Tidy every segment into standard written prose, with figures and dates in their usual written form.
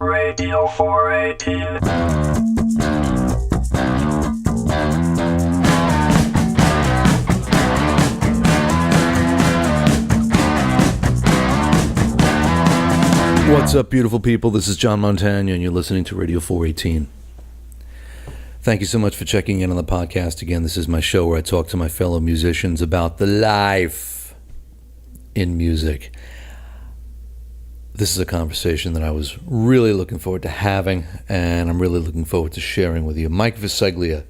Radio 418. What's up, beautiful people? This is John Montagna, and you're listening to Radio 418. Thank you so much for checking in on the podcast again. This is my show where I talk to my fellow musicians about the life in music. This is a conversation that I was really looking forward to having, and I'm really looking forward to sharing with you. Mike Visceglia,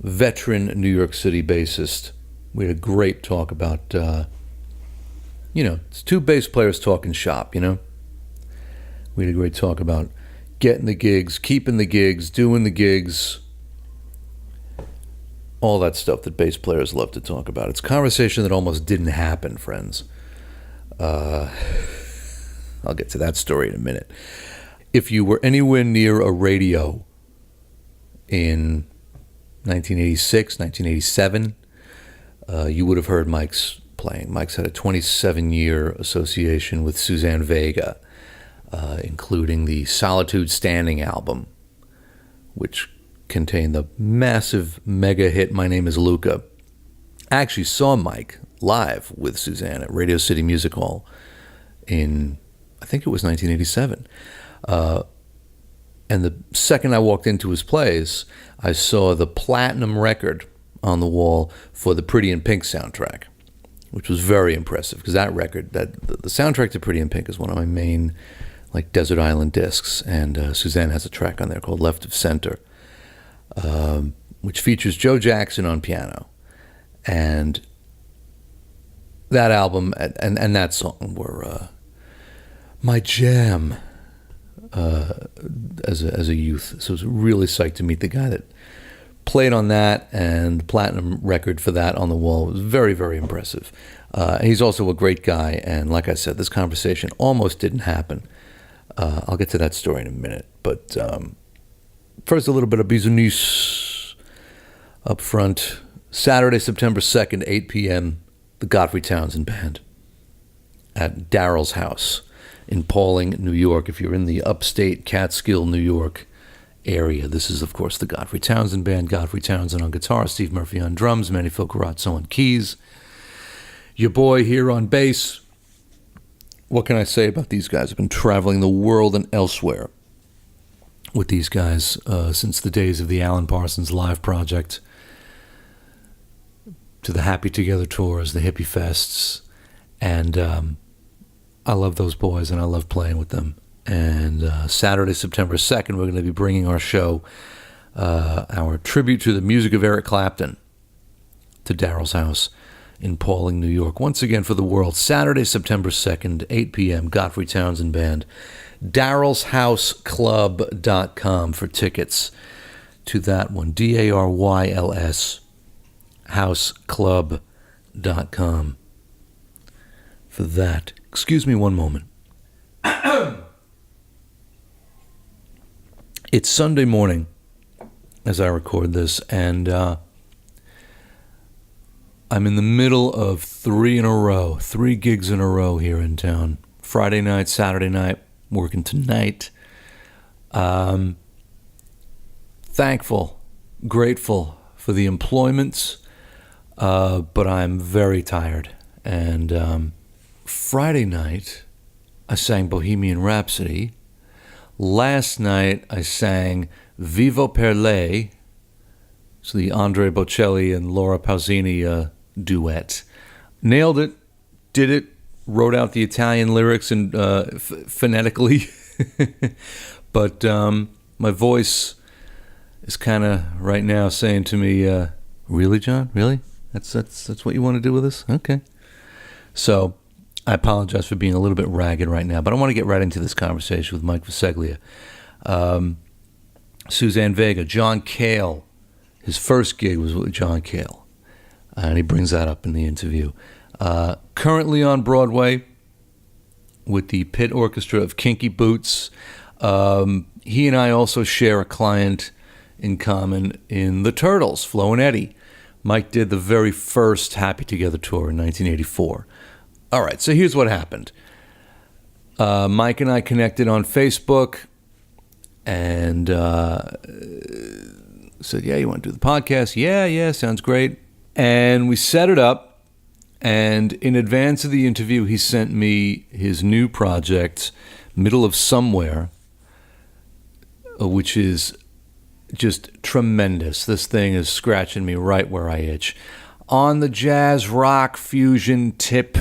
veteran New York City bassist. We had a great talk about, it's two bass players talking shop, We had a great talk about getting the gigs, keeping the gigs, doing the gigs, all that stuff that bass players love to talk about. It's a conversation that almost didn't happen, friends. I'll get to that story in a minute. If you were anywhere near a radio in 1986, 1987, you would have heard Mike's playing. Mike's had a 27-year association with Suzanne Vega, including the Solitude Standing album, which contained the massive mega hit My Name is Luka. I actually saw Mike live with Suzanne at Radio City Music Hall in, I think it was 1987. And the second I walked into his place, I saw the platinum record on the wall for the Pretty in Pink soundtrack, which was very impressive because that record, the soundtrack to Pretty in Pink is one of my main desert island discs, and Suzanne has a track on there called Left of Center, which features Joe Jackson on piano. And that album and that song were my jam as a youth. So I was really psyched to meet the guy that played on that, and the platinum record for that on the wall was very, very impressive. He's also a great guy, and like I said, this conversation almost didn't happen. I'll get to that story in a minute, but first a little bit of business up front. Saturday, September 2nd, 8 p.m., the Godfrey Townsend Band at Daryl's house in Pauling, New York. If you're in the upstate Catskill, New York area, this is, of course, the Godfrey Townsend Band. Godfrey Townsend on guitar, Steve Murphy on drums, Manny Filcarazzo on keys, your boy here on bass. What can I say about these guys? I've been traveling the world and elsewhere with these guys since the days of the Alan Parsons Live Project, to the Happy Together tours, the hippie fests, and I love those boys and I love playing with them. And Saturday, September 2nd, we're going to be bringing our show, our tribute to the music of Eric Clapton, to Daryl's house in Pauling, New York. Once again for the world, Saturday, September 2nd, 8 p.m., Godfrey Townsend Band. DarylsHouseClub.com for tickets to that one. DARYLS houseclub.com for that. Excuse me one moment. It's Sunday morning as I record this, and I'm in the middle of three gigs in a row here in town. Friday night, Saturday night, working tonight. Thankful, grateful for the employment, but I'm very tired. And Friday night, I sang Bohemian Rhapsody. Last night, I sang Vivo per lei, so the Andre Bocelli and Laura Pausini duet. Nailed it, did it, wrote out the Italian lyrics and phonetically, but my voice is kind of right now saying to me, "Really, John? Really? That's what you want to do with us? Okay." So I apologize for being a little bit ragged right now, but I want to get right into this conversation with Mike Visceglia. Suzanne Vega, John Cale. His first gig was with John Cale, and he brings that up in the interview. Currently on Broadway with the pit orchestra of Kinky Boots. He and I also share a client in common in the Turtles, Flo and Eddie. Mike did the very first Happy Together tour in 1984. All right, so here's what happened. Mike and I connected on Facebook. and said, yeah, you want to do the podcast? Yeah, sounds great. And we set it up, and in advance of the interview, he sent me his new project, Middle of Somewhere, which is just tremendous. This thing is scratching me right where I itch. On the jazz, rock, fusion tip,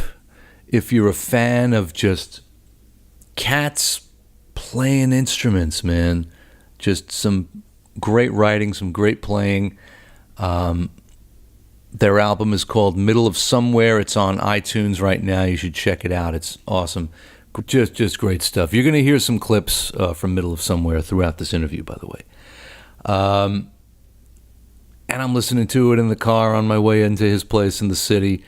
if you're a fan of just cats playing instruments, man, just some great writing, some great playing. Their album is called Middle of Somewhere. It's on iTunes right now. You should check it out. It's awesome. Just great stuff. You're going to hear some clips from Middle of Somewhere throughout this interview, by the way. And I'm listening to it in the car on my way into his place in the city,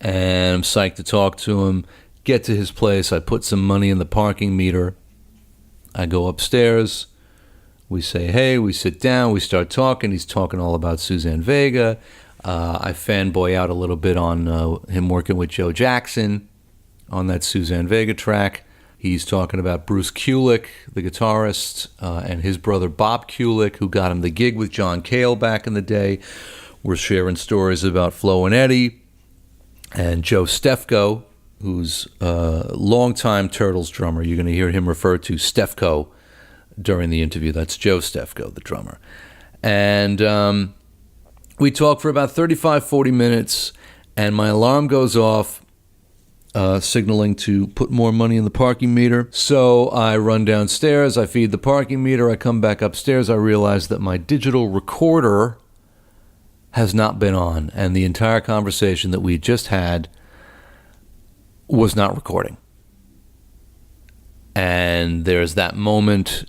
and I'm psyched to talk to him. Get to his place. I put some money in the parking meter. I go upstairs. We say, hey, we sit down. We start talking. He's talking all about Suzanne Vega. I fanboy out a little bit on him working with Joe Jackson on that Suzanne Vega track. He's talking about Bruce Kulick, the guitarist, and his brother Bob Kulick, who got him the gig with John Cale back in the day. We're sharing stories about Flo and Eddie, and Joe Stefko, who's a longtime Turtles drummer. You're going to hear him refer to Stefko during the interview. That's Joe Stefko, the drummer. And we talk for about 35, 40 minutes, and my alarm goes off, signaling to put more money in the parking meter. So I run downstairs, I feed the parking meter, I come back upstairs, I realize that my digital recorder has not been on, and the entire conversation that we just had was not recording. And there's that moment.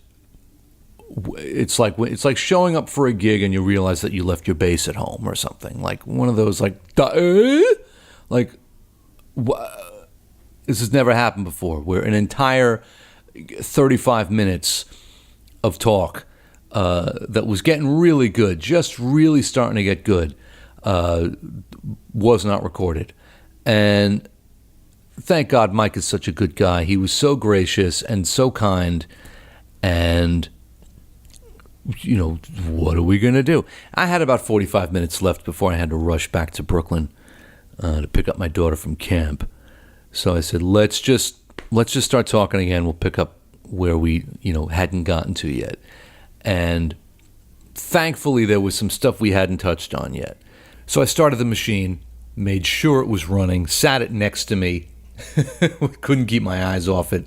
It's like showing up for a gig and you realize that you left your bass at home or something. Like one of those this has never happened before, where an entire 35 minutes of talk that was getting really good, just really starting to get good, was not recorded. And thank God Mike is such a good guy. He was so gracious and so kind, and what are we going to do? I had about 45 minutes left before I had to rush back to Brooklyn to pick up my daughter from camp. So I said, let's just start talking again. We'll pick up where we, hadn't gotten to yet. And thankfully, there was some stuff we hadn't touched on yet. So I started the machine, made sure it was running, sat it next to me, couldn't keep my eyes off it.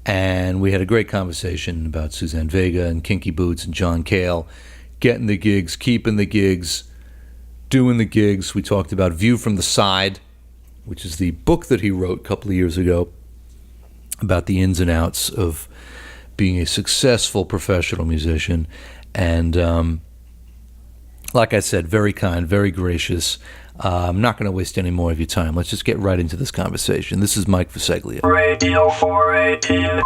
And we had a great conversation about Suzanne Vega and Kinky Boots and John Cale, getting the gigs, keeping the gigs, doing the gigs. We talked about View from the Side, which is the book that he wrote a couple of years ago about the ins and outs of being a successful professional musician. And like I said, very kind, very gracious. I'm not going to waste any more of your time. Let's just get right into this conversation. This is Mike Visceglia. Radio 418.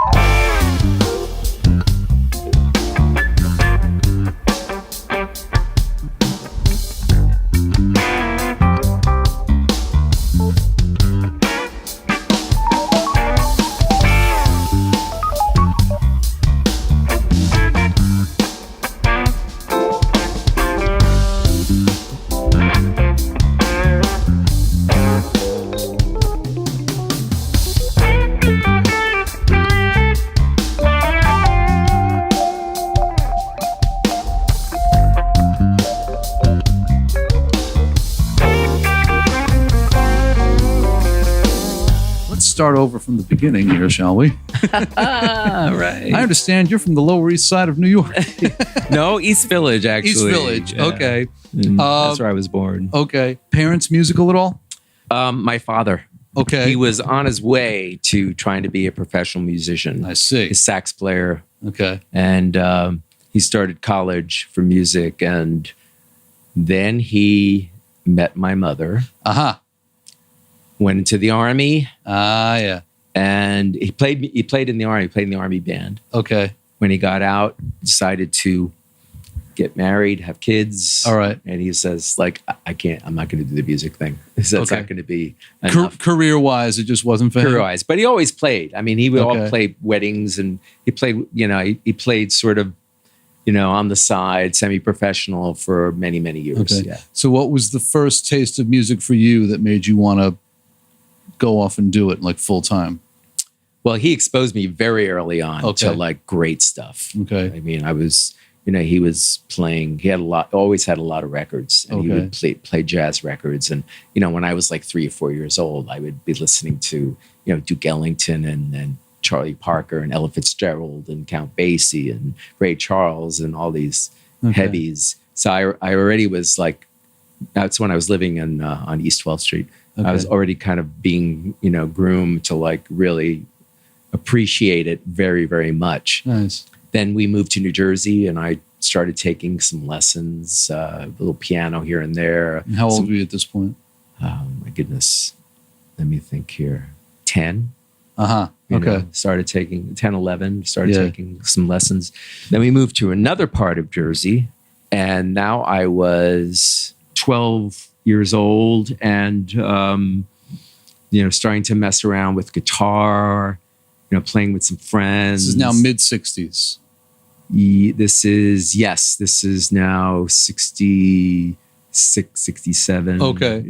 Start over from the beginning here, shall we? Right. I understand you're from the Lower East Side of New York. No, East Village, actually. East Village, yeah. Okay. That's where I was born. Okay. Parents musical at all? My father. Okay. He was on his way to trying to be a professional musician. I see. He's a sax player. Okay. And he started college for music, and then he met my mother. Uh-huh. Went into the Army. Yeah. And he played in the Army, played in the Army band. Okay. When he got out, decided to get married, have kids. All right. And he says, like, I'm not going to do the music thing. He said, it's not going to be enough. Career-wise, it just wasn't for him? Career-wise. But he always played. I mean, he would all play weddings, and he played, he played sort of, on the side, semi-professional for many, many years. Okay. Yeah. So what was the first taste of music for you that made you want to go off and do it like full-time? Well, he exposed me very early on to like great stuff. Okay. I mean, I was, he was playing, he had always had a lot of records, and he would play jazz records. And, when I was like 3 or 4 years old, I would be listening to, Duke Ellington and Charlie Parker and Ella Fitzgerald and Count Basie and Ray Charles and all these heavies. So I already was like, that's when I was living on East 12th Street. I was already kind of being, groomed to like really appreciate it very, very much. Nice. Then we moved to New Jersey, and I started taking some lessons, a little piano here and there. And how old were you at this point? Oh my goodness. Let me think here. 10. Started taking 10, 11, taking some lessons. Then we moved to another part of Jersey, and now I was 12 years old and, starting to mess around with guitar, playing with some friends. This is now mid-60s. This is now 66, 67. Okay.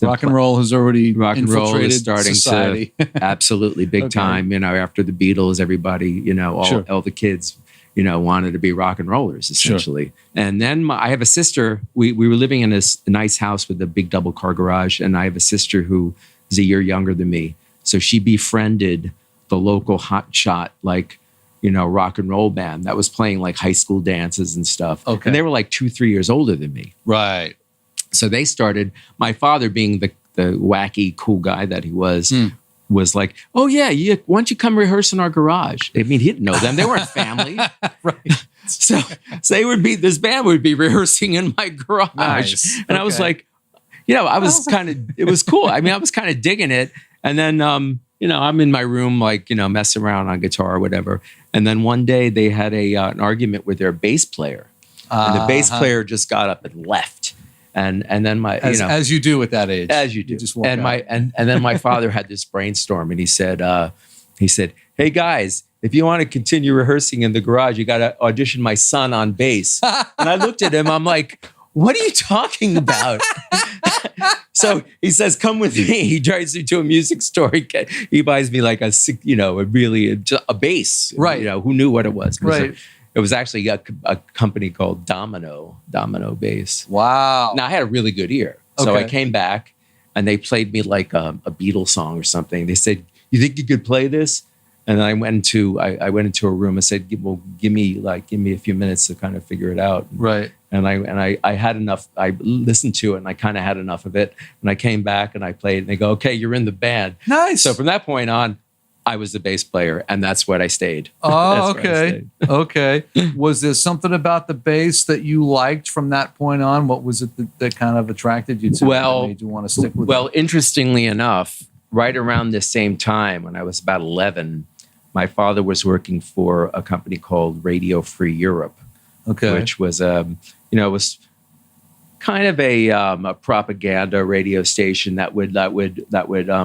Rock and roll has already infiltrated starting society. To absolutely big time. After the Beatles, everybody, all the kids, wanted to be rock and rollers essentially. Sure. And then I have a sister. We were living in a nice house with a big double car garage, and I have a sister who is a year younger than me. So she befriended the local hotshot, like, rock and roll band that was playing like high school dances and stuff. Okay. And they were like 2-3 years older than me. Right. So they started, my father being the wacky, cool guy that he was like, oh yeah, why don't you come rehearse in our garage? I mean, he didn't know them. They weren't family. Right. So this band would be rehearsing in my garage. Nice. And I was like, I was it was cool. I mean, I was kind of digging it. And then, I'm in my room, like, messing around on guitar or whatever. And then one day they had an argument with their bass player. And the bass player just got up and left. And then as you do at that age. As you do. You just walk and out. and then my father had this brainstorm, and he said, hey guys, if you want to continue rehearsing in the garage, you got to audition my son on bass. And I looked at him, I'm like, what are you talking about? So he says, come with me. He drives me to a music store. He buys me like a bass. Right. Who knew what it was? Right. It was actually a company called Domino Bass. Wow. Now I had a really good ear. So I came back and they played me like a Beatles song or something. They said, you think you could play this? And I went into a room and said, well, give me a few minutes to kind of figure it out. Right. And I had enough. I listened to it and I kind of had enough of it. And I came back and I played. And they go, okay, you're in the band. Nice. So from that point on, I was the bass player, and that's what I stayed. Oh, okay. Okay. Was there something about the bass that you liked from that point on? What was it that kind of attracted you to it that made you want to stick with it? Well, interestingly enough, right around the same time, when I was about 11, my father was working for a company called Radio Free Europe, which was was kind of a propaganda radio station that would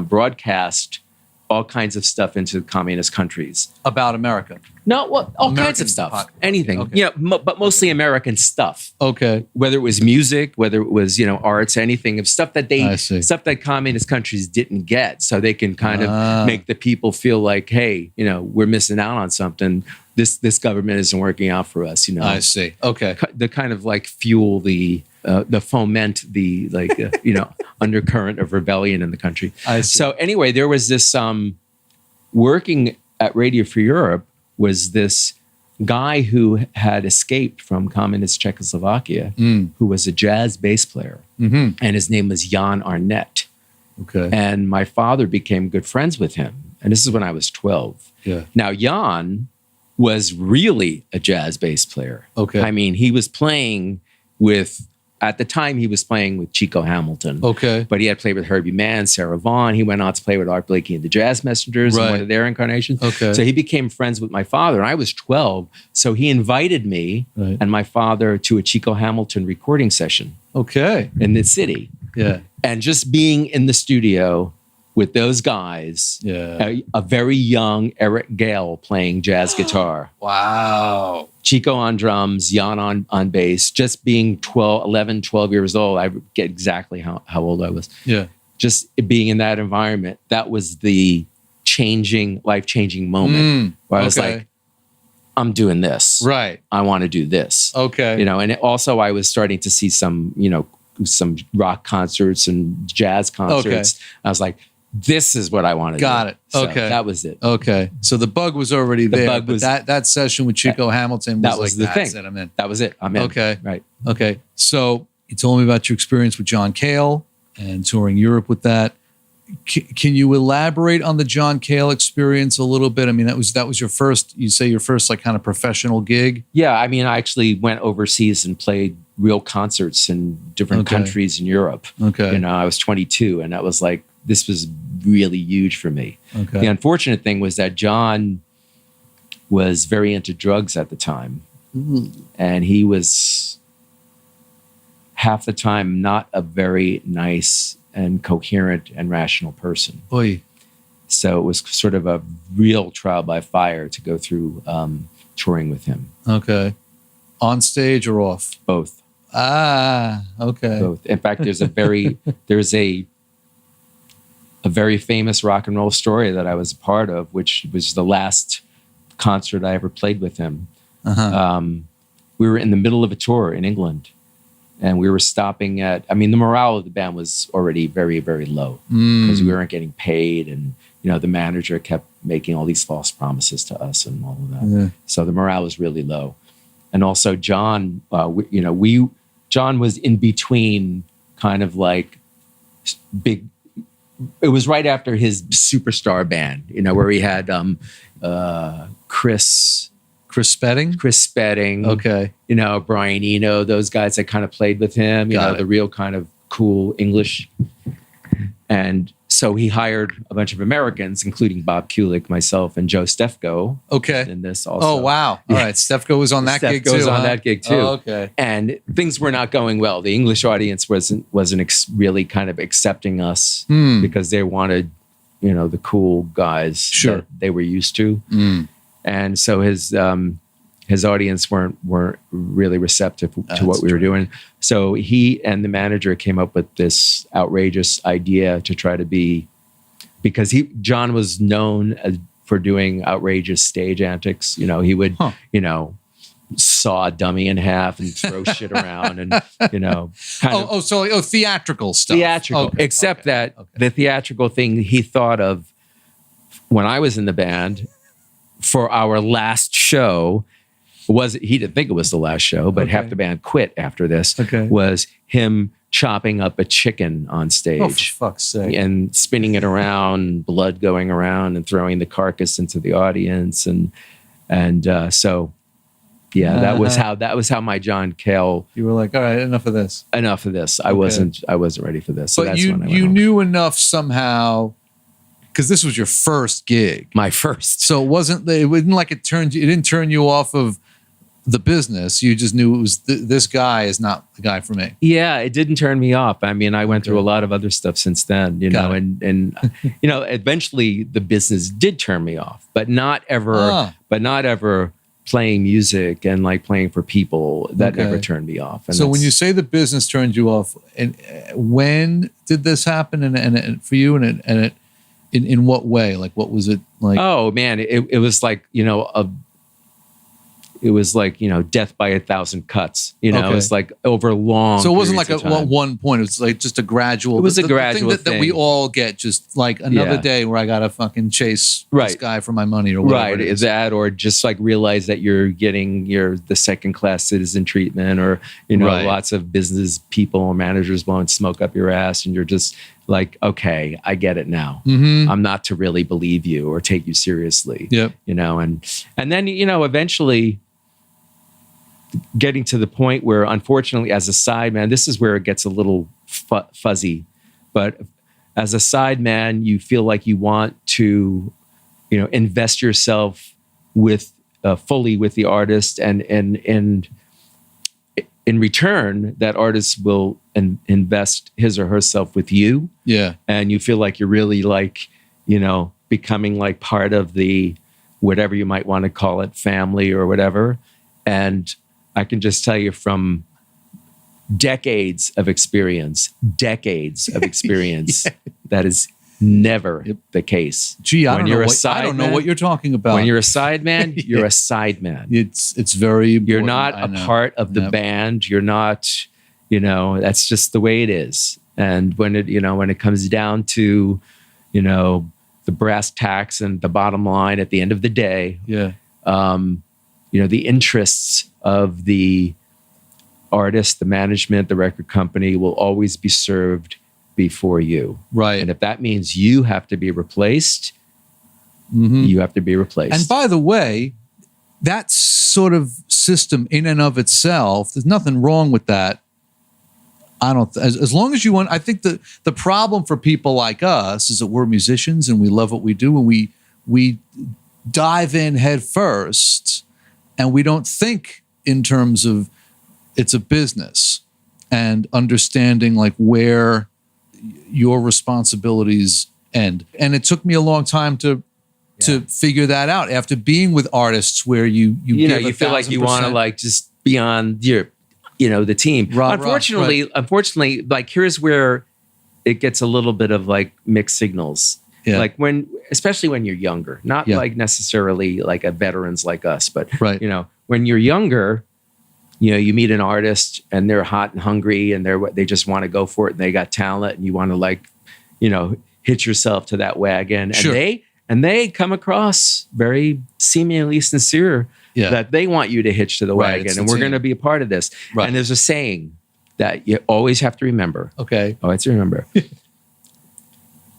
broadcast all kinds of stuff into communist countries. About America? No, well, all kinds of stuff. Anything. Okay. But mostly American stuff. Okay. Whether it was music, whether it was, arts, anything of stuff that communist countries didn't get. So they can kind of make the people feel like, hey, we're missing out on something. This government isn't working out for us, I see. Okay. The kind of like fuel the foment the undercurrent of rebellion in the country. I see. So anyway, there was this working at Radio Free Europe was this guy who had escaped from communist Czechoslovakia, who was a jazz bass player, and his name was Jan Arnett. Okay. And my father became good friends with him, and this is when I was 12. Yeah. Now Jan was really a jazz bass player. Okay. I mean, he was playing with at the time he was playing with Chico Hamilton. Okay. But he had played with Herbie Mann, Sarah Vaughan. He went on to play with Art Blakey and the Jazz Messengers in one of their incarnations. Okay. So he became friends with my father. And I was 12. So he invited me and my father to a Chico Hamilton recording session. Okay. In the city. Yeah. And just being in the studio with those guys, a very young Eric Gale playing jazz guitar. Wow. Chico on drums, Jan on bass, just being 11, 12 years old. I get exactly how old I was. Yeah. Just being in that environment, that was the life-changing moment where I was like, I'm doing this. Right. I want to do this. Okay. And also I was starting to see some rock concerts and jazz concerts. I was like, this is what I want to do. Got it. So okay. That was it. Okay. So the bug was already there. Bug was, that session with Chico Hamilton was, that was like, the thing. It, I'm in. That was it. I'm in. Okay. Right. Okay. So you told me about your experience with John Cale and touring Europe with that. Can you elaborate on the John Cale experience a little bit? I mean, that was your first, you say your first like kind of professional gig? Yeah. I mean, I actually went overseas and played real concerts in different countries in Europe. Okay. I was 22 and that was like, this was really huge for me. Okay. The unfortunate thing was that John was very into drugs at the time. And he was half the time not a very nice and coherent and rational person. Oy. So it was sort of a real trial by fire to go through touring with him. Okay. On stage or off? Both. Ah, okay. Both. In fact, there's a very famous rock and roll story that I was a part of, which was the last concert I ever played with him. We were in the middle of a tour in England, and we were stopping the morale of the band was already very, very low because we weren't getting paid, and the manager kept making all these false promises to us and all of that. Yeah. So the morale was really low, and also John, John was in between, kind of like big. It was right after his superstar band, where he had Chris Spedding. Okay. Brian Eno, those guys that kind of played with him, the real kind of cool English. And so he hired a bunch of Americans, including Bob Kulick, myself, and Joe Stefko. Okay. In this also. Oh, wow. All right. Stefko was on that gig too. Stefko was on that gig too. Oh, okay. And things were not going well. The English audience wasn't really kind of accepting us because they wanted, the cool guys that they were used to. And so his audience weren't really receptive to what we were doing. So he and the manager came up with this outrageous idea to try to because John was known for doing outrageous stage antics. He would, saw a dummy in half and throw shit around and, theatrical stuff. Theatrical, except that the theatrical thing he thought of when I was in the band for our last show he didn't think it was the last show, but half the band quit after this, was him chopping up a chicken on stage. Oh, for fuck's sake. And spinning it around, blood going around and throwing the carcass into the audience. So that was how my John Cale. You were like, all right, enough of this. Enough of this. I wasn't ready for this. So but that's you when I went home. knew enough somehow, because this was your first gig. My first. So it didn't like it didn't turn you off of the business. You just knew it was this guy is not the guy for me. Yeah, it didn't turn me off. I mean, I went through a lot of other stuff since then, and eventually the business did turn me off, but not ever playing music and like playing for people. That never turned me off. And so when you say the business turned you off, and when did this happen? And for you, and in what way? Like, what was it like? Oh man, it was like, it was like, death by 1,000 cuts, It was like over long. So it wasn't like at one point, it was like just a gradual. It was a gradual thing that we all get, just like another day where I got to fucking chase this guy for my money or whatever. Right. That, or just like realize that you're getting the second class citizen treatment, or, lots of business people or managers won't smoke up your ass. And you're just like, okay, I get it now. Mm-hmm. I'm not to really believe you or take you seriously. Yep. And then, eventually getting to the point where, unfortunately, as a sideman, this is where it gets a little fuzzy, but as a sideman, you feel like you want to, invest yourself with fully with the artist, and in return, that artist will invest his or herself with you. Yeah, and you feel like you're really like, becoming like part of the whatever you might want to call it, family or whatever. And I can just tell you from decades of experience, that is never the case. Gee, I don't know what you're talking about. When you're a sideman, you're a sideman. It's very important. You're not a part of the band. You're not, that's just the way it is. And when it comes down to, the brass tacks and the bottom line at the end of the day, the interests of the artist, the management, the record company will always be served before you. Right. And if that means you have to be replaced, you have to be replaced. And by the way, that sort of system in and of itself, there's nothing wrong with that. As long as you want, I think the problem for people like us is that we're musicians and we love what we do, and we dive in head first, and we don't think in terms of it's a business and understanding like where your responsibilities end. And it took me a long time to figure that out after being with artists where you feel like you want to like just be on your, the team. Unfortunately, like here's where it gets a little bit of like mixed signals. Yeah. Like especially when you're younger, not like necessarily like a veterans like us, but when you're younger, you meet an artist and they're hot and hungry and they just want to go for it and they got talent and you want to like, hitch yourself to that wagon. Sure. And they come across very seemingly sincere that they want you to hitch to the wagon and we're going to be a part of this. Right. And there's a saying that you always have to remember. Okay. Always remember.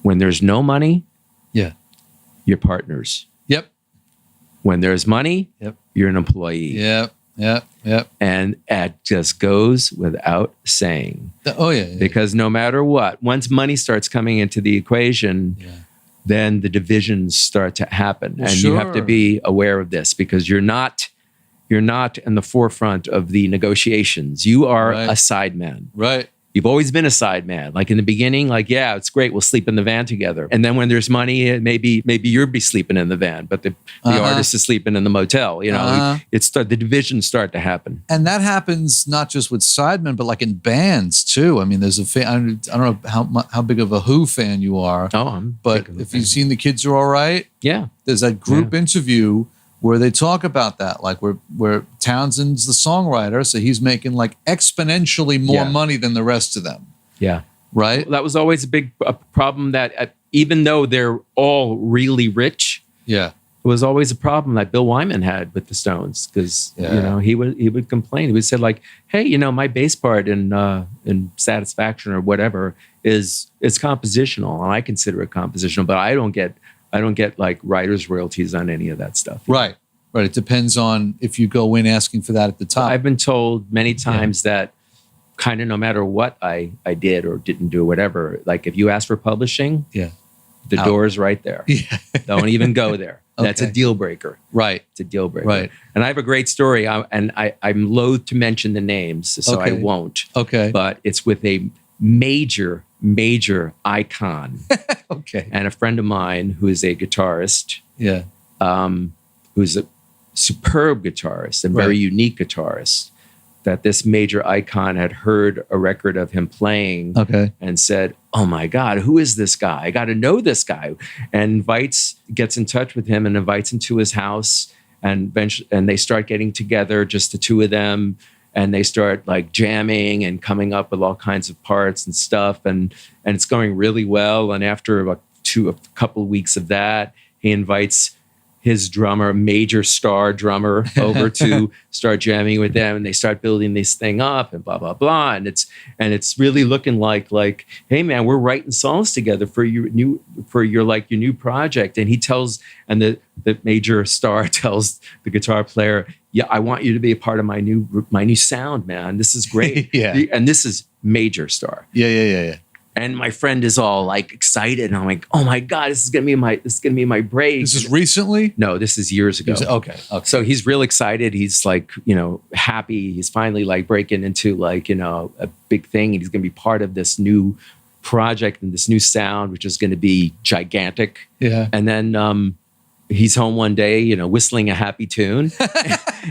When there's no money, you're partners. Yep. When there's money, you're an employee. Yep. And it just goes without saying. Yeah. Because no matter what, once money starts coming into the equation, then the divisions start to happen. And you have to be aware of this because you're not in the forefront of the negotiations. You are a sideman. Right. You've always been a sideman. Like in the beginning, like, it's great. We'll sleep in the van together. And then when there's money, maybe you'll be sleeping in the van, but the artist is sleeping in the motel. The divisions start to happen. And that happens not just with sidemen, but like in bands too. I mean, there's I don't know how big of a Who fan you are. But if you've seen The Kids Are All Right, there's that group interview where they talk about that, like where Townsend's the songwriter, so he's making like exponentially more money than the rest of them. Yeah. Right? Well, that was always a problem that even though they're all really rich, it was always a problem that Bill Wyman had with the Stones because, he would complain. He would say like, hey, my bass part in Satisfaction or whatever it's compositional and I consider it compositional, but I don't get like writer's royalties on any of that stuff. Right. It depends on if you go in asking for that at the top. I've been told many times that kind of no matter what I did or didn't do, whatever, like if you ask for publishing, the door is right there. Yeah. Don't even go there. That's a deal breaker. Right. It's a deal breaker. Right. And I have a great story, I'm loath to mention the names, so I won't. Okay. But it's with a major icon. Okay. And a friend of mine who is a guitarist. Yeah. Who's a superb guitarist and very unique guitarist. That this major icon had heard a record of him playing and said, oh my God, who is this guy? I got to know this guy. And gets in touch with him and invites him to his house. And they start getting together, just the two of them. And they start like jamming and coming up with all kinds of parts and stuff. And it's going really well. And after a couple of weeks of that, he invites his drummer, major star drummer, over to start jamming with them, and they start building this thing up, and blah blah blah, and it's really looking like, hey man, we're writing songs together for your new project. And he tells, and the major star tells the guitar player, yeah, I want you to be a part of my new sound, man. This is great. Yeah. And this is major star. Yeah. And my friend is all like excited, and I'm like, "Oh my god, this is gonna be my break." This is recently? No, this is years ago. Okay. So he's real excited. He's like, happy. He's finally like breaking into like, a big thing, and he's gonna be part of this new project and this new sound, which is gonna be gigantic. Yeah. And then he's home one day, whistling a happy tune,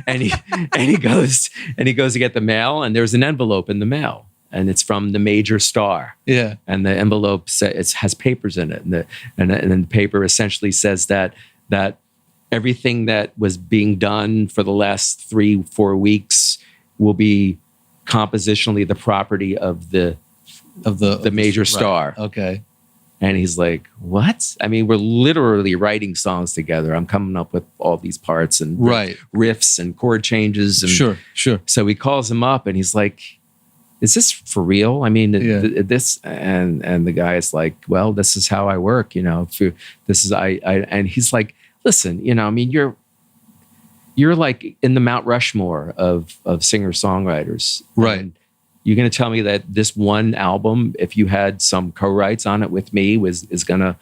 and he goes to get the mail, and there's an envelope in the mail. And it's from the major star. Yeah. And the envelope has papers in it. And then the paper essentially says that everything that was being done for the last 3-4 weeks will be compositionally the property of the major star. Right. Okay. And he's like, what? I mean, we're literally writing songs together. I'm coming up with all these parts and riffs and chord changes. And Sure. So he calls him up and he's like, is this for real? I mean, this, and the guy is like, well, this is how I work, this is, and he's like, listen, I mean, you're like in the Mount Rushmore of singer-songwriters. Right. And you're going to tell me that this one album, if you had some co-writes on it with me, is going to,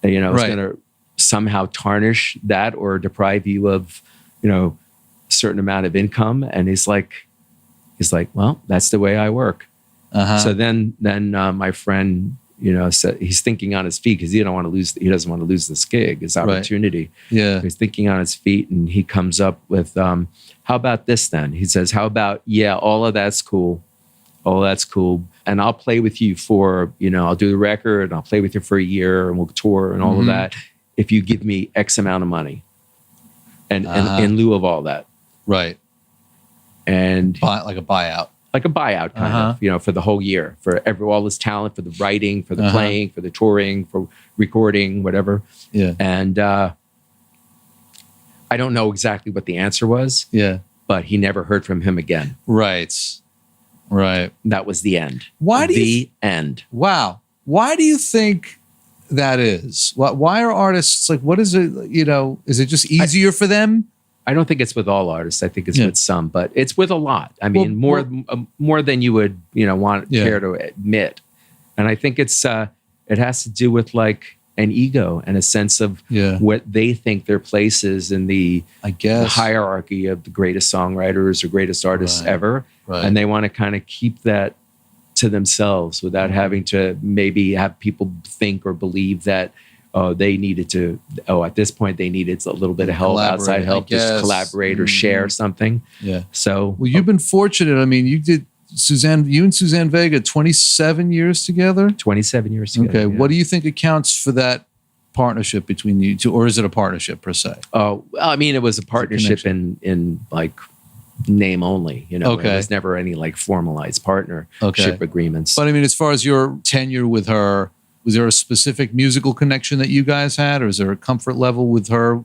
is going to somehow tarnish that or deprive you of, a certain amount of income. And he's like, well, that's the way I work. Uh-huh. So then my friend, said he's thinking on his feet because he doesn't want to lose this gig, his opportunity. Right. Yeah. He's thinking on his feet, and he comes up with, how about this then? He says, how about, all of that's cool. All that's cool. And I'll play with you for, I'll do the record and I'll play with you for a year and we'll tour and all of that if you give me X amount of money. And in lieu of all that. Right. And like a buyout. Like a buyout kind of, for the whole year, for all this talent, for the writing, for the playing, for the touring, for recording, whatever. Yeah. And I don't know exactly what the answer was. Yeah. But he never heard from him again. Right. That was the end. End. Wow. Why do you think that is? Why are artists like, what is it, is it just easier for them? I don't think it's with all artists. I think it's with some, but it's with a lot. I mean, more than you would, care to admit. And I think it has to do with like an ego and a sense of what they think their place is in the hierarchy of the greatest songwriters or greatest artists ever. Right. And they want to kind of keep that to themselves without having to maybe have people think or believe that, they needed to, at this point, they needed a little bit of help, outside help, just collaborate or share something. Yeah. So, well, you've been fortunate. I mean, you and Suzanne Vega, 27 years together? 27 years together. Okay. Yeah. What do you think accounts for that partnership between you two? Or is it a partnership per se? Oh, well, I mean, it was a partnership in like name only, Okay. There was never any like formalized partnership agreements. But I mean, as far as your tenure with her, was there a specific musical connection that you guys had, or is there a comfort level with her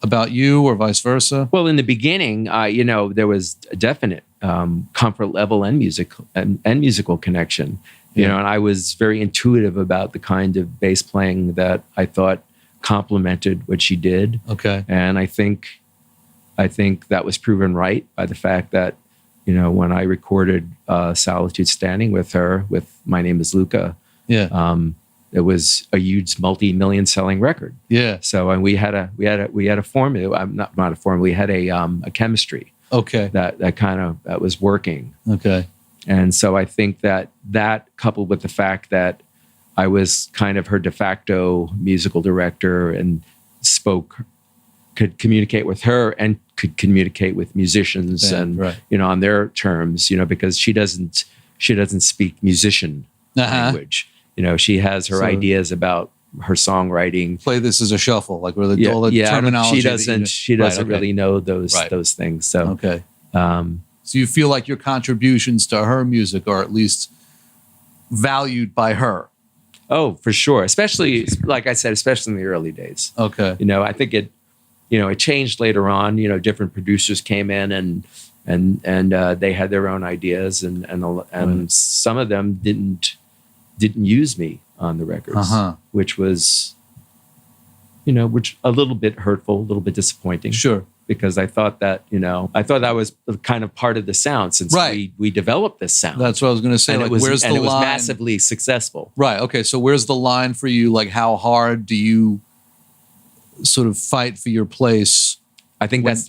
about you, or vice versa? Well, in the beginning, there was a definite comfort level and musical connection. And I was very intuitive about the kind of bass playing that I thought complemented what she did. Okay, and I think that was proven right by the fact that when I recorded "Solitude Standing" with her, with "My Name Is Luka." It was a huge multi-million selling record. Yeah. So, and we had a formula. Not a formula. We had a chemistry. Okay. That was working. Okay. And so I think that coupled with the fact that I was kind of her de facto musical director and could communicate with her and could communicate with musicians on their terms, because she doesn't speak musician language. She has her ideas about her songwriting. Play this as a shuffle, like where all the terminology. She doesn't really know those things. So okay. So you feel like your contributions to her music are at least valued by her. Oh, for sure. Especially, like I said, especially in the early days. Okay. I think it changed later on. Different producers came in and they had their own ideas and some of them didn't use me on the records, which was, which a little bit hurtful, a little bit disappointing. Sure. because I thought that was kind of part of the sound since we developed this sound. That's what I was going to say. And like, it where's the line? was massively successful. Right. Okay. So where's the line for you? Like, how hard do you sort of fight for your place? I think that's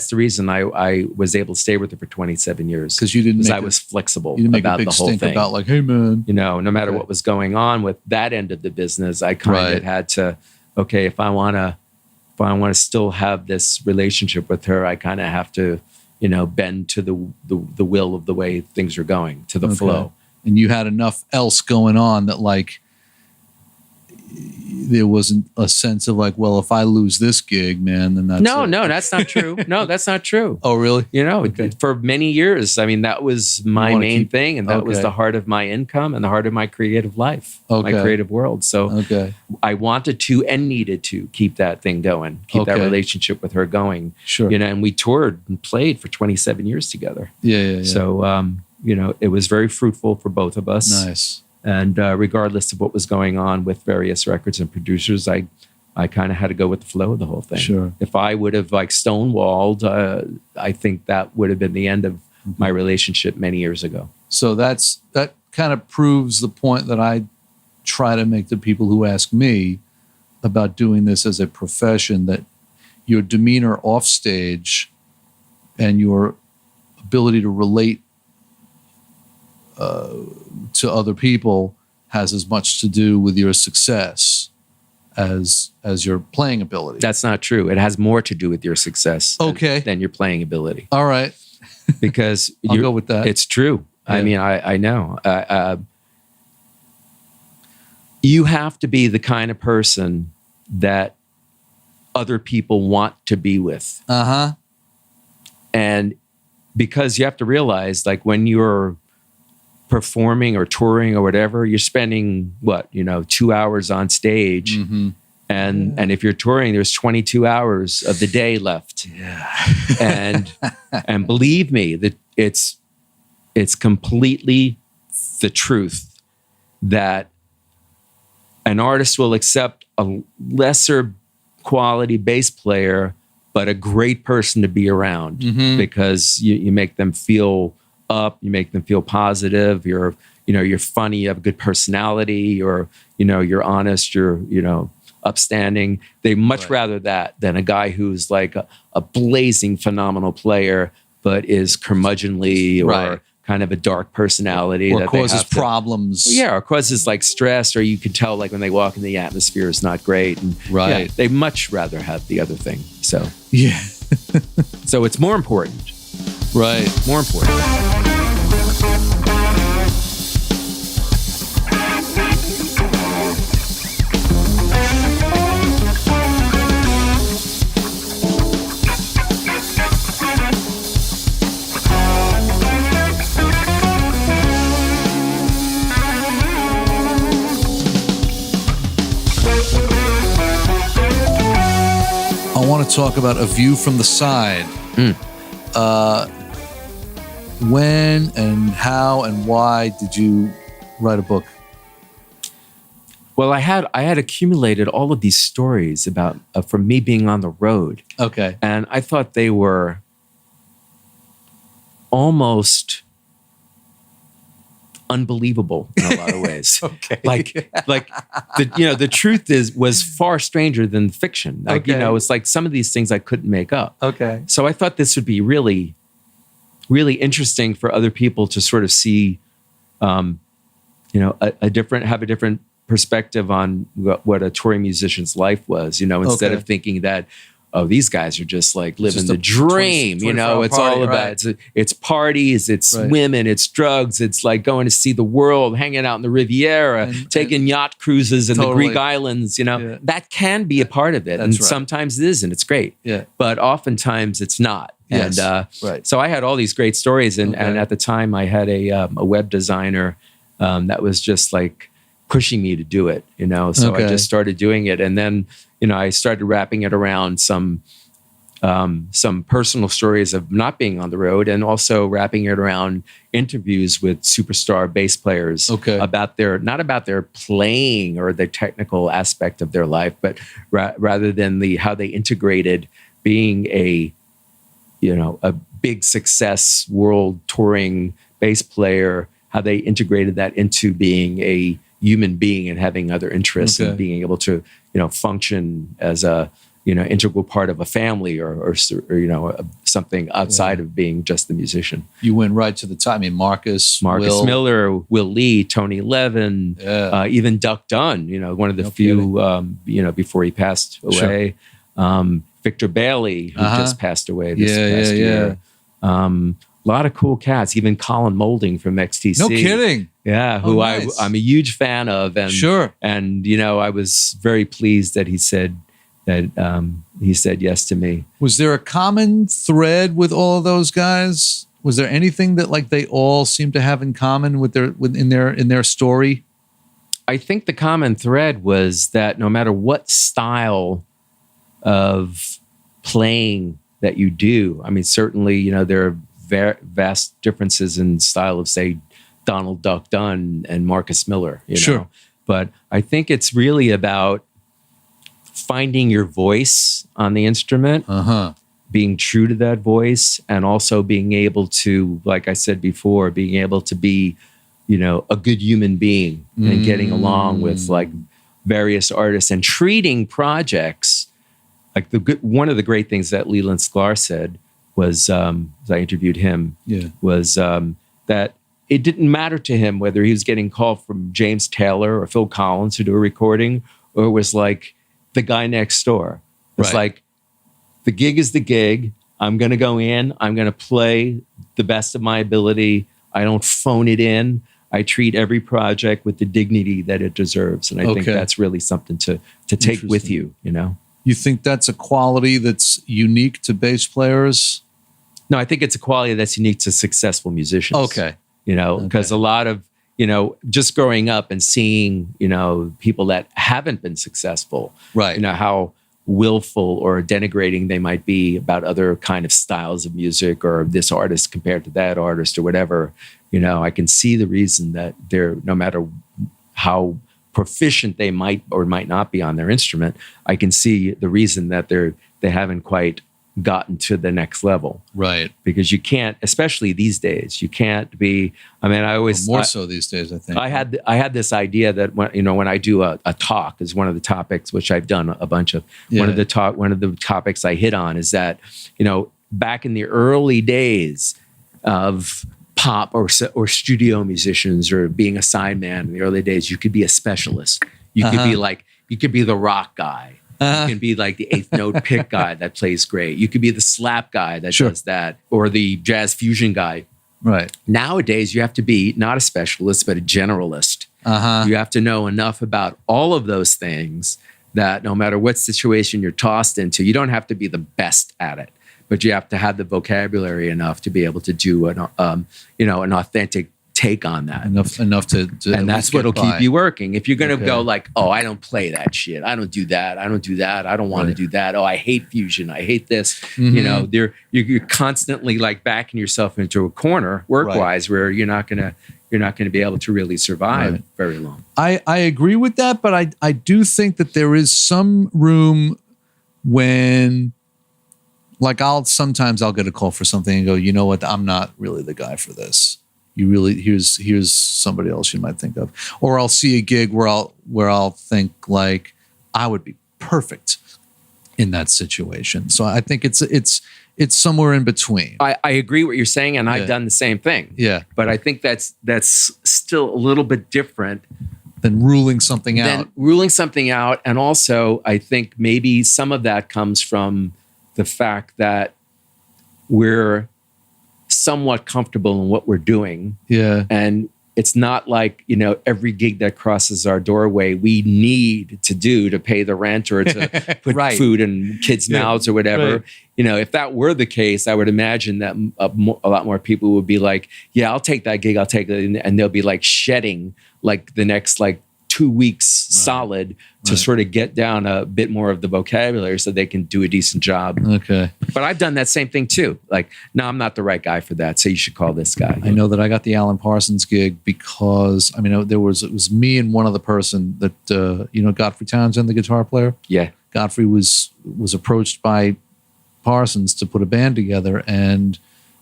the reason I was able to stay with her for 27 years. Because I was flexible you didn't make about a big the whole stink thing. about like, hey man, no matter what was going on with that end of the business, I kind of had to, okay, if I want to still have this relationship with her, I kind of have to, bend to the will of the way things are going, to the flow. And you had enough else going on that like there wasn't a sense of like, well, if I lose this gig, man, then that's no, that's not true. No, that's not true. Oh, really? For many years, I mean, that was my main thing, and that was the heart of my income and the heart of my creative life, my creative world. So I wanted to and needed to keep that thing going, keep that relationship with her going. Sure. And we toured and played for 27 years together. Yeah. So, it was very fruitful for both of us. Nice. And regardless of what was going on with various records and producers, I kind of had to go with the flow of the whole thing. Sure. If I would have like stonewalled, I think that would have been the end of my relationship many years ago. So that kind of proves the point that I try to make to people who ask me about doing this as a profession, that your demeanor off stage and your ability to relate to other people has as much to do with your success as your playing ability. That's not true. It has more to do with your success than your playing ability. All right. Because I'll go with that. It's true. Yeah. I mean, I know. You have to be the kind of person that other people want to be with. Uh-huh. And because you have to realize, like, when you're performing or touring or whatever, you're spending 2 hours on stage. Mm-hmm. And if you're touring, there's 22 hours of the day left. Yeah. and believe me, that it's completely the truth that an artist will accept a lesser quality bass player, but a great person to be around, because you make them feel up, you make them feel positive, you're funny, you have a good personality, or you're honest, you're upstanding. They much rather that than a guy who's like a blazing phenomenal player but is curmudgeonly or kind of a dark personality, or that causes problems. Or causes like stress, or you could tell like when they walk in, the atmosphere is not great, and they much rather have the other thing. So so it's more important. Right. More important. I want to talk about A View from the Side. When and how and why did you write a book? Well, I had accumulated all of these stories about from me being on the road. Okay. And I thought they were almost unbelievable in a lot of ways. Okay. Like the truth was far stranger than fiction. Like, it's like some of these things I couldn't make up. Okay. So I thought this would be really, really interesting for other people to sort of see, have a different perspective on what a touring musician's life was, instead of thinking that, oh, these guys are just like living the dream, it's all about, it's parties, it's women, it's drugs, it's like going to see the world, hanging out in the Riviera, taking yacht cruises in the Greek islands, that can be a part of it. And sometimes it is, and it's great. Yeah. But oftentimes it's not. Yes. And so I had all these great stories. And at the time I had a web designer that was just like pushing me to do it, so I just started doing it. And then, I started wrapping it around some personal stories of not being on the road, and also wrapping it around interviews with superstar bass players about not about their playing or the technical aspect of their life, but rather than how they integrated being a big success world touring bass player, how they integrated that into being a human being and having other interests and being able to, function as a, integral part of a family or something outside of being just the musician. You went right to the top. I mean, Marcus Will. Miller, Will Lee, Tony Levin, even Duck Dunn, one of the few, before he passed away. Sure. Victor Bailey, who just passed away this past year. A lot of cool cats, even Colin Moulding from XTC. No kidding. Yeah, who I'm a huge fan of. And, and I was very pleased that he said yes to me. Was there a common thread with all of those guys? Was there anything that like they all seem to have in common in their story? I think the common thread was that no matter what style of playing that you do, I mean, certainly, there are vast differences in style of, say, Donald Duck Dunn and Marcus Miller, know? But I think it's really about finding your voice on the instrument, being true to that voice, and also being able to, like I said before, being able to be, a good human being and getting along with like various artists and treating projects. Like one of the great things that Leland Sklar said was, as I interviewed him, was that it didn't matter to him whether he was getting called from James Taylor or Phil Collins to do a recording, or it was like the guy next door. It's like, the gig is the gig. I'm going to go in. I'm going to play the best of my ability. I don't phone it in. I treat every project with the dignity that it deserves. And I think that's really something to take with you, You think that's a quality that's unique to bass players? No, I think it's a quality that's unique to successful musicians. Okay. Because a lot of, just growing up and seeing, people that haven't been successful, how willful or denigrating they might be about other kind of styles of music or this artist compared to that artist or whatever, I can see the reason that they're, no matter how proficient they might or might not be on their instrument, I can see the reason that they haven't quite gotten to the next level. Right. Because you can't, especially these days, you can't be, I mean, I always... More so these days, I think. I had this idea that when I do a talk, is one of the topics, which I've done a bunch of, one of the topics I hit on is that, back in the early days of pop or studio musicians or being a sideman in the early days, you could be a specialist. You could be like, you could be the rock guy. You can be like the eighth note pick guy that plays great. You could be the slap guy that does that, or the jazz fusion guy. Right. Nowadays, you have to be not a specialist, but a generalist. You have to know enough about all of those things that no matter what situation you're tossed into, you don't have to be the best at it, but you have to have the vocabulary enough to be able to do an authentic take on that. Enough to and that's what'll keep you working. If you're going to go like, oh, I don't play that shit. I don't do that. I don't do that. I don't want to do that. Oh, I hate fusion. I hate this. You're constantly like backing yourself into a corner work-wise where you're not going to be able to really survive very long. I agree with that, but I do think that there is some room when, like, sometimes I'll get a call for something and go, you know what, I'm not really the guy for this. You really, here's somebody else you might think of. Or I'll see a gig where I'll think like, I would be perfect in that situation. So I think it's somewhere in between. I agree what you're saying, and I've done the same thing. Yeah. But I think that's still a little bit different than ruling something out. And also, I think maybe some of that comes from the fact that we're somewhat comfortable in what we're doing. Yeah. And it's not like, every gig that crosses our doorway, we need to do to pay the rent or to put food in kids' mouths or whatever. Right. If that were the case, I would imagine that a lot more people would be like, yeah, I'll take that gig. I'll take it. And they'll be like shedding like the next 2 weeks solid to sort of get down a bit more of the vocabulary so they can do a decent job. Okay. But I've done that same thing too. Like, no, I'm not the right guy for that. So you should call this guy. I know that I got the Alan Parsons gig because, it was me and one other person that, Godfrey Townsend, the guitar player. Yeah. Godfrey was approached by Parsons to put a band together, and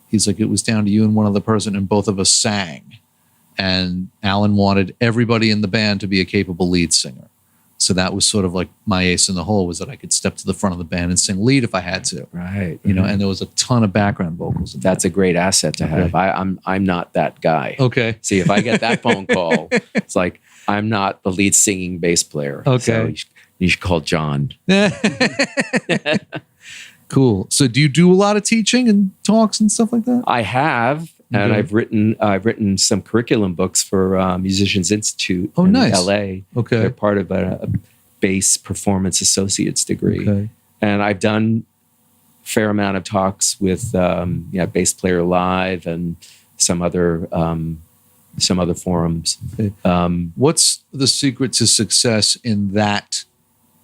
he's like, it was down to you and one other person, and both of us sang. And Alan wanted everybody in the band to be a capable lead singer. So that was sort of like my ace in the hole, was that I could step to the front of the band and sing lead if I had to. Right. You know, and there was a ton of background vocals. That's a great asset to have. I'm not that guy. Okay. See, if I get that phone call, it's like, I'm not the lead singing bass player. Okay. So you should call John. Cool. So do you do a lot of teaching and talks and stuff like that? I have. And I've written some curriculum books for Musicians Institute in LA. Okay. They're part of a bass performance associate's degree. Okay. And I've done a fair amount of talks with Bass Player Live and some other forums. Okay. What's the secret to success in that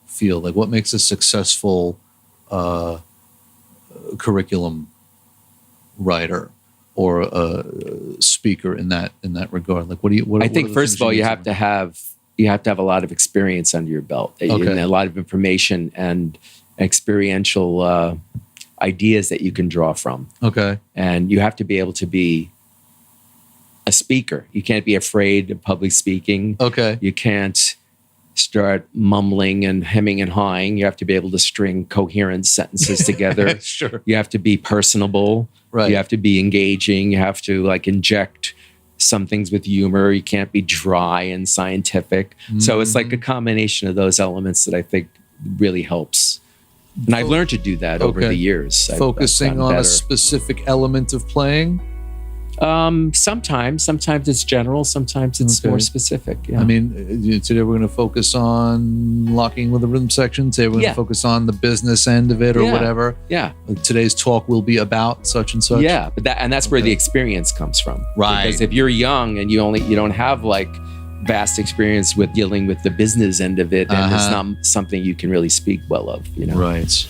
field? Like, what makes a successful curriculum writer or a speaker in that regard? Like, I think first of all, you have to have a lot of experience under your belt, and a lot of information and experiential ideas that you can draw from. Okay. And you have to be able to be a speaker. You can't be afraid of public speaking. Okay. You can't start mumbling and hemming and hawing. You have to be able to string coherent sentences together. Sure. You have to be personable. Right. You have to be engaging. You have to inject some things with humor. You can't be dry and scientific. Mm-hmm. So it's like a combination of those elements that I think really helps. And I've learned to do that over the years. Focusing on a specific element of playing? Sometimes it's general. Sometimes it's more specific. Yeah. I mean, today we're going to focus on locking with the rhythm section. Today we're going to focus on the business end of it or whatever. Yeah. Today's talk will be about such and such. Yeah, but that's where the experience comes from. Right. Because if you're young and you don't have vast experience with dealing with the business end of it, then it's not something you can really speak well of. Right.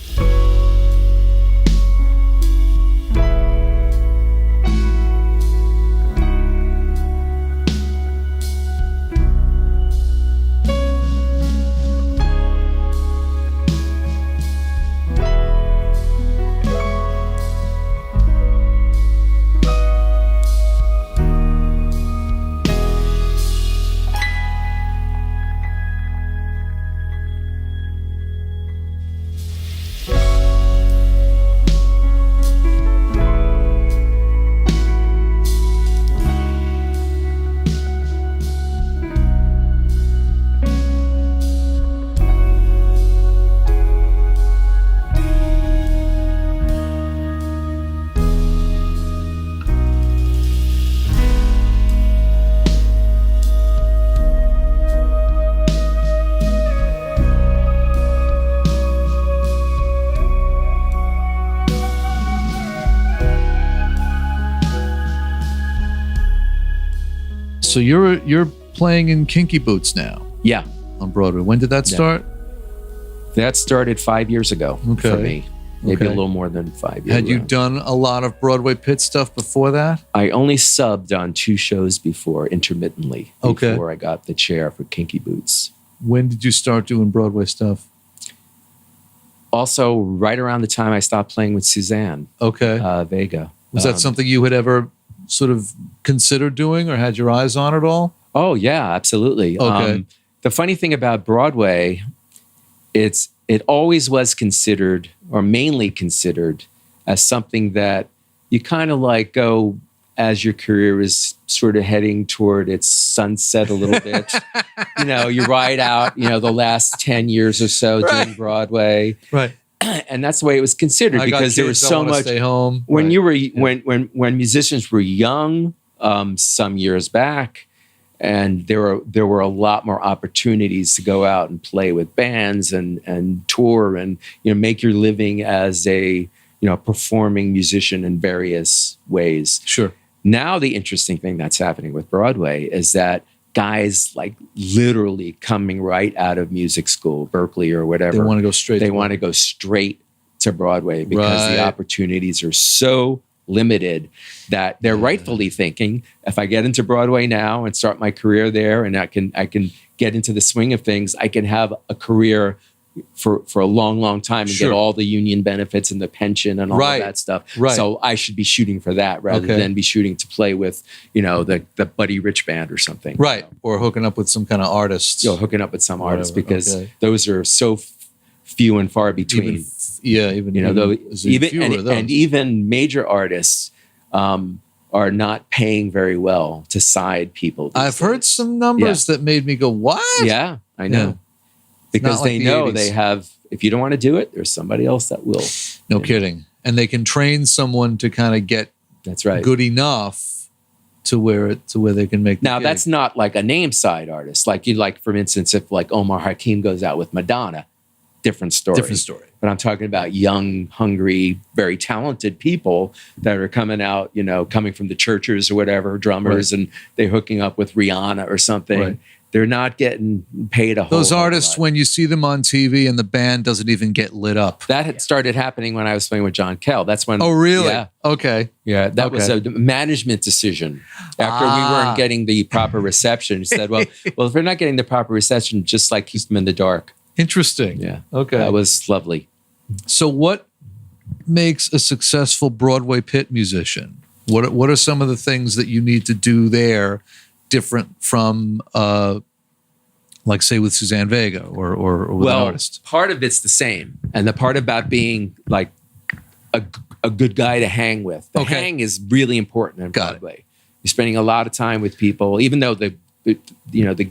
So you're playing in Kinky Boots now? Yeah. On Broadway. When did that start? That started 5 years ago for me. Maybe a little more than 5 years. Had you done a lot of Broadway pit stuff before that? I only subbed on 2 shows before, intermittently, before I got the chair for Kinky Boots. When did you start doing Broadway stuff? Also, right around the time I stopped playing with Suzanne Vega. Was that something you had ever sort of considered doing or had your eyes on at all? Oh, yeah, absolutely. Okay. The funny thing about Broadway, it always was considered, or mainly considered, as something that you kind of go as your career is sort of heading toward its sunset a little bit. You ride out, the last 10 years or so doing Broadway. Right. And that's the way it was considered, because there was so much. Stay home. When you were when musicians were young, some years back, and there were a lot more opportunities to go out and play with bands and tour and make your living as a performing musician in various ways. Sure. Now the interesting thing that's happening with Broadway is that guys literally coming right out of music school, Berkeley or whatever. They want to go straight. They want to go straight to Broadway because the opportunities are so limited that they're rightfully thinking, if I get into Broadway now and start my career there, and I can get into the swing of things, I can have a career, for a long time and Sure. get all the union benefits and the pension and all Right. of that stuff. Right. So I should be shooting for that rather Okay. than be shooting to play with, the Buddy Rich band or something. Right. Or hooking up with some kind of artists. Hooking up with some artists Whatever. because Okay. those are so few and far between. Even major artists are not paying very well to side people. these I've heard days. some numbers that made me go, what? Yeah, I know. Yeah. Because Not like they the know 80s. they have, if you don't want to do it, there's somebody else that will. No kidding. And they can train someone to kind of get That's right. good enough to where they can make the Now, gig. that's not like a name side artist. Like, for instance, if like Omar Hakim goes out with Madonna, different story. Different story. But I'm talking about young, hungry, very talented people that are coming out, coming from the churches or whatever, drummers, Right. and they're hooking up with Rihanna or something. Right. They're not getting paid a whole Those lot. artists, when you see them on TV and the band doesn't even get lit up. That had started happening when I was playing with John Kell. That's when. Oh, really? Yeah. Okay. Yeah, that was a Okay. management decision. After we weren't getting the proper reception, he said, well, if we're not getting the proper reception, just like keep them in the dark. Interesting. Yeah. Okay. That was lovely. So what makes a successful Broadway pit musician? What are some of the things that you need to do there different from, like, say, with Suzanne Vega or with an artist? Part of it's the same. And the part about being like a good guy to hang with. The Okay. hang is really important in Got it. Broadway. You're spending a lot of time with people, even though the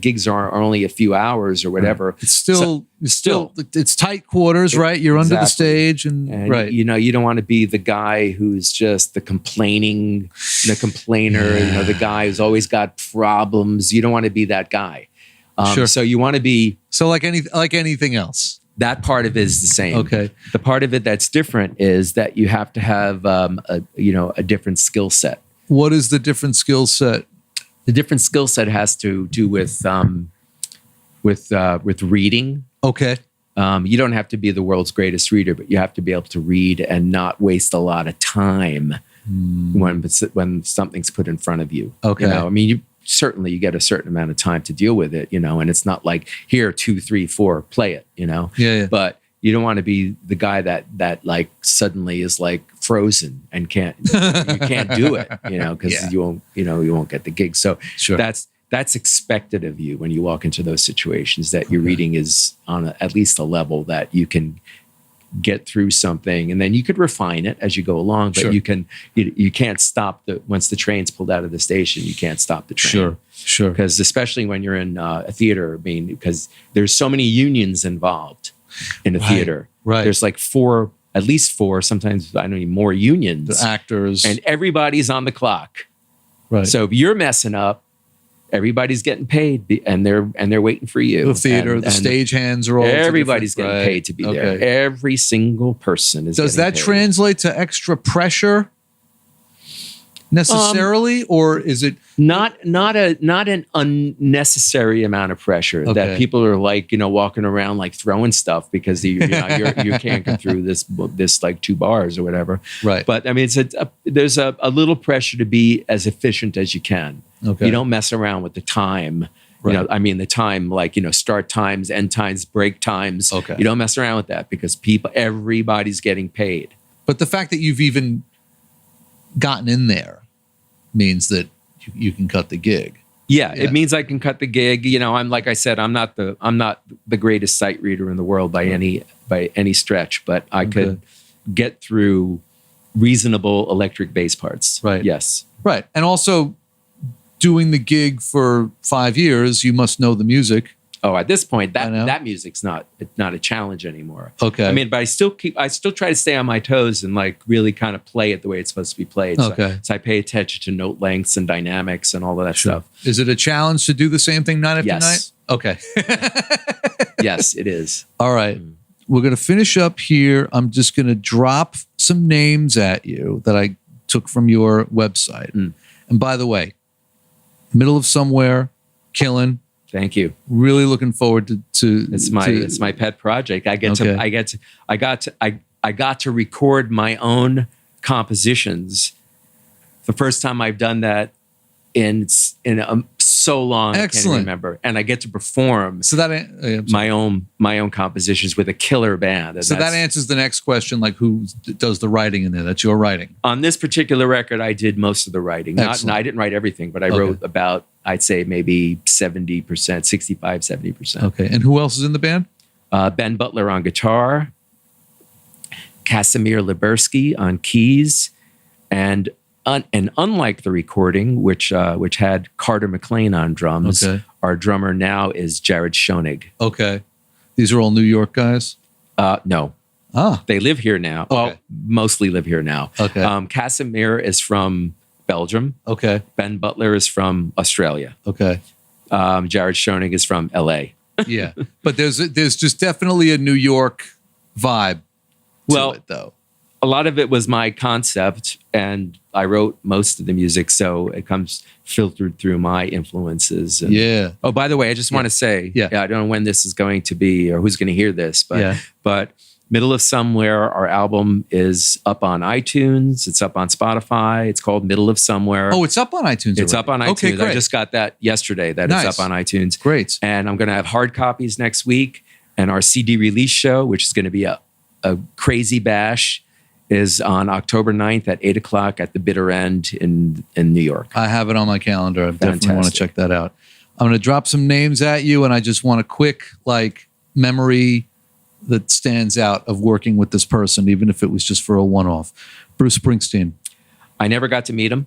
gigs are only a few hours or whatever. It's still still. it's tight quarters, right? You're under the Exactly. stage and And you don't want to be the guy who's just the complainer, the guy who's always got problems. You don't want to be that guy. Sure. So you want to be, So like anything else. that part of it is the same. Okay. The part of it that's different is that you have to have a different skill set. What is the different skill set? The different skill set has to do with reading. Okay. You don't have to be the world's greatest reader, but you have to be able to read and not waste a lot of time when something's put in front of you. Okay. You get a certain amount of time to deal with it, and it's not like here, 2, 3, 4, play it, Yeah. But you don't want to be the guy that like suddenly is like frozen and you can't do it, because Yeah. you won't get the gig. So Sure. that's expected of you when you walk into those situations, that your reading is on at least a level that you can get through something, and then you could refine it as you go along. But Sure. you can't stop once the train's pulled out of the station, you can't stop the train. Sure. Because especially when you're in a theater, because there's so many unions involved in a theater. Right. There's like at least four, sometimes I don't know, more unions. The actors. And everybody's on the clock. right. So if you're messing up, everybody's getting paid, and they're waiting for you. the theater, And the stage hands are all. everybody's different, getting right. paid to be Okay. there. Every single person is. Does getting that paid. translate to extra pressure necessarily, or is it? Not an unnecessary amount of pressure Okay. that people are like, walking around like throwing stuff because you can't get through this like 2 bars or whatever. Right. But I mean, there's a little pressure to be as efficient as you can. Okay. You don't mess around with the time. Right. The time, like, start times, end times, break times. Okay. You don't mess around with that because everybody's getting paid. But the fact that you've even gotten in there means that you can cut the gig. Yeah, Yeah. it means I can cut the gig. I'm like I said, I'm not the greatest sight reader in the world by any stretch, but I could get through reasonable electric bass parts. Right. Yes. Right. And also doing the gig for 5 years, you must know the music. Oh, at this point, I know. that music's not a challenge anymore. Okay. I mean, but I still try to stay on my toes and like really kind of play it the way it's supposed to be played. Okay. So I pay attention to note lengths and dynamics and all of that stuff. Is it a challenge to do the same thing night after Yes. night? Okay. Yes, it is. All right. We're going to finish up here. I'm just going to drop some names at you that I took from your website. And by the way, middle of somewhere, killing. Thank you. Really looking forward to It's my pet project. I got to record my own compositions. The first time I've done that so long. I can't Excellent. remember. And I get to perform So that my own compositions with a killer band. And so that answers the next question, like who does the writing in there? That's your writing. on this particular record, I did most of the writing. Excellent. I didn't write everything, but I wrote about, I'd say maybe 70%, 65-70%. Okay. And who else is in the band? Ben Butler on guitar, Casimir Libersky on keys, and unlike the recording, which had Carter McLean on drums, our drummer now is Jared Schoenig. Okay. These are all New York guys? No. Ah. They live here now. Okay. Well, mostly live here now. Okay. Casimir is from Belgium. Okay. Ben Butler is from Australia. Okay. Jared Schoenig is from LA. Yeah. But there's just definitely a New York vibe to it, though. A lot of it was my concept, and I wrote most of the music, so it comes filtered through my influences. And, Yeah. Oh, by the way, I just want to say, I don't know when this is going to be or who's going to hear this, but Middle of Somewhere, our album is up on iTunes. It's up on Spotify. It's called Middle of Somewhere. Oh, it's up on iTunes. It's up on iTunes. Okay, great. I just got that yesterday that it's up on iTunes. Great. And I'm going to have hard copies next week. And our CD release show, which is going to be a crazy bash, is on October 9th at 8 o'clock at the Bitter End in New York. I have it on my calendar. I definitely want to Fantastic. check that out. I'm going to drop some names at you, and I just want a quick memory that stands out of working with this person, even if it was just for a one-off. Bruce Springsteen. I never got to meet him.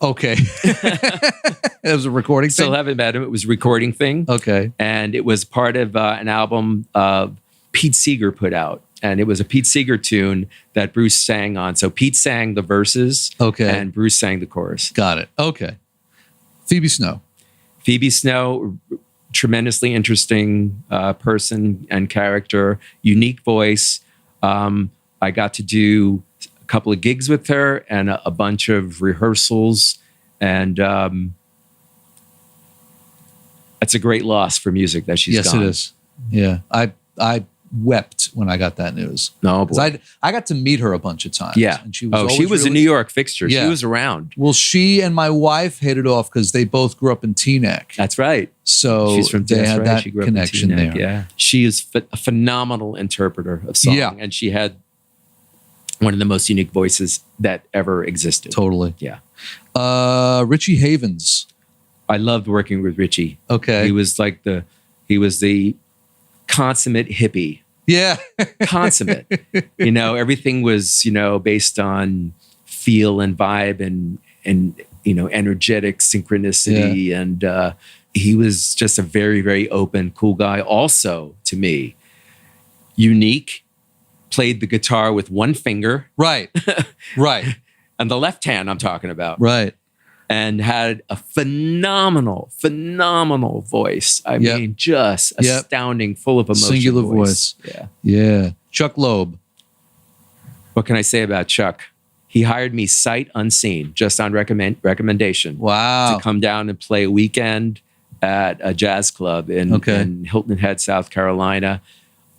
Okay. It was a recording thing? Still haven't met him. It was a recording thing. Okay. And it was part of an album Pete Seeger put out. And it was a Pete Seeger tune that Bruce sang on. So Pete sang the verses, and Bruce sang the chorus. Got it. Okay. Phoebe Snow. Phoebe Snow, tremendously interesting person and character, unique voice. I got to do a couple of gigs with her and a bunch of rehearsals. And it's a great loss for music that she's gone. Yes, it is. Yeah. I wept when I got that news. No, boy. I got to meet her a bunch of times. Yeah. And she was she was a New York fixture. Yeah. She was around. Well, she and my wife hit it off because they both grew up in Teaneck. That's right. So She's from they had that She grew up in connection Teaneck, there. Yeah. She is a phenomenal interpreter of song. Yeah. And she had one of the most unique voices that ever existed. Totally. Yeah. Richie Havens. I loved working with Richie. Okay. He was the consummate hippie. Yeah. Consummate. Everything was, based on feel and vibe and energetic synchronicity. Yeah. And he was just a very, very open, cool guy. Also, to me, unique, played the guitar with one finger. Right. Right. And the left hand I'm talking about. Right. And had a phenomenal voice. I mean, just astounding, full of emotion. Singular voice. Yeah. Yeah. Chuck Loeb. What can I say about Chuck? He hired me sight unseen, just on recommendation. Wow. To come down and play a weekend at a jazz club in Hilton Head, South Carolina.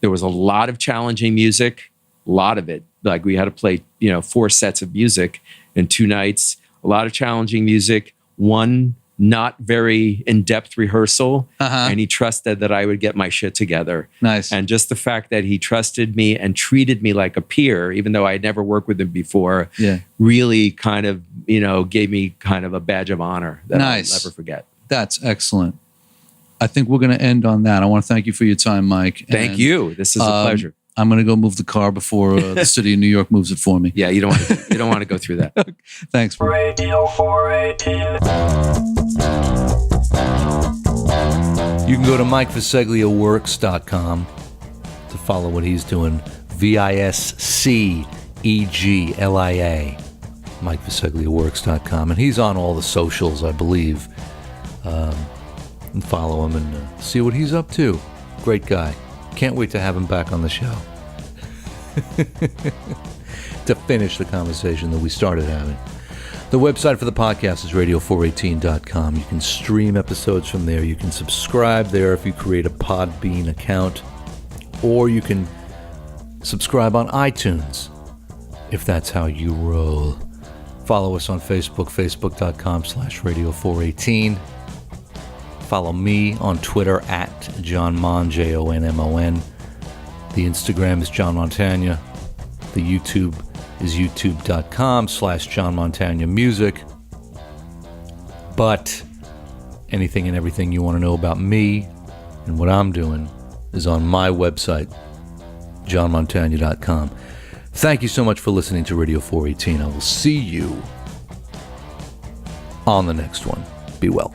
There was a lot of challenging music, a lot of it. Like we had to play, 4 sets of music in 2 nights. A lot of challenging music, one not very in-depth rehearsal, and he trusted that I would get my shit together. Nice. And just the fact that he trusted me and treated me like a peer, even though I had never worked with him before, really kind of, gave me kind of a badge of honor that I'll never forget. That's excellent. I think we're going to end on that. I want to thank you for your time, Mike. Thank you. This is a pleasure. I'm going to go move the car before the city of New York moves it for me. Yeah, you don't want to go through that. Thanks. Radio 418. You can go to MikeViscegliaWorks.com to follow what he's doing. VISCEGLIA. MikeViscegliaWorks.com. And he's on all the socials, I believe. And follow him and see what he's up to. Great guy. Can't wait to have him back on the show to finish the conversation that we started having. The website for the podcast is radio418.com. You can stream episodes from there. You can subscribe there if you create a Podbean account, or you can subscribe on iTunes if that's how you roll. Follow us on Facebook, facebook.com/radio418. Follow me on Twitter at John Mon, JONMON. The Instagram is John Montagna. The YouTube is youtube.com/John Montagna Music. But anything and everything you want to know about me and what I'm doing is on my website, johnmontagna.com. Thank you so much for listening to Radio 418. I will see you on the next one. Be well.